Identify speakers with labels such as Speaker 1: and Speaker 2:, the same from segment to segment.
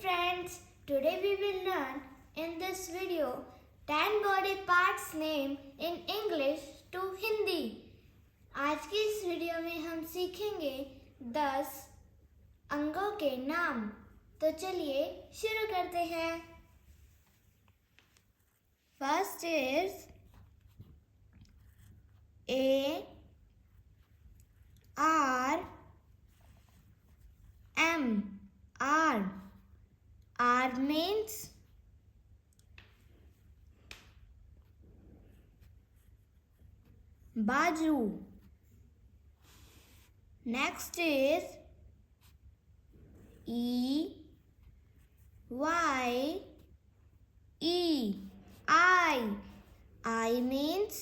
Speaker 1: friends, today we will learn in this video 10 body parts name in English to Hindi. आज की इस video में हम सीखेंगे 10 अंगों के नाम। तो चलिए शुरू करते हैं। फर्स्ट इज R means बाजू. Next is I means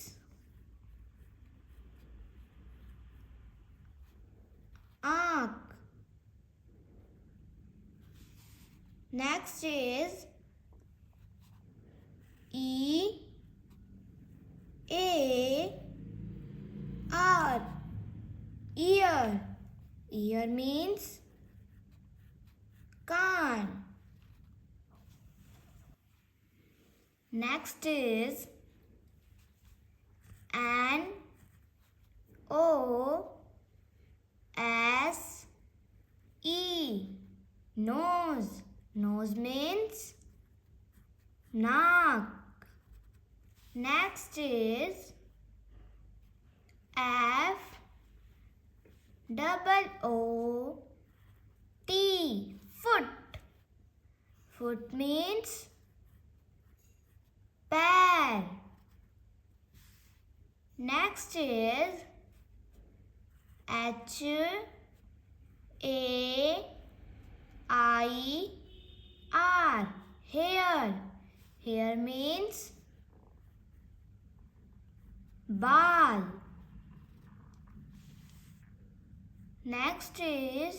Speaker 1: आँख. Next is ear. Ear means kaan. Next is nose. Nose means naak. Next is foot. Foot means पैर. Next is hair. Hair means बाल. Next is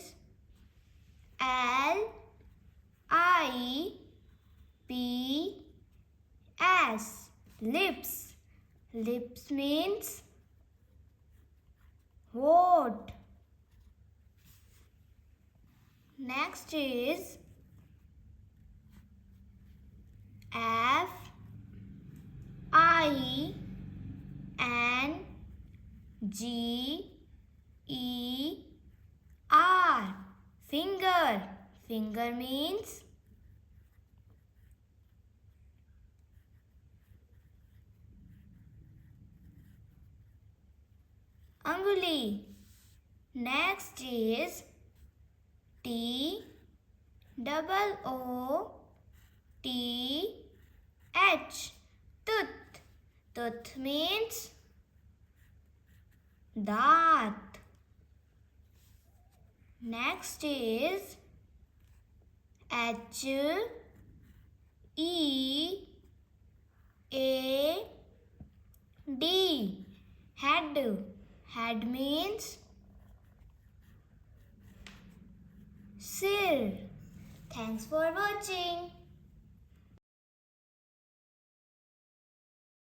Speaker 1: lips. Lips means होठ. Next is finger. Finger means अंगुली. Next is TOOTH. Tooth. Tooth means दांत. Next is head. Head means सिर. Thanks for watching.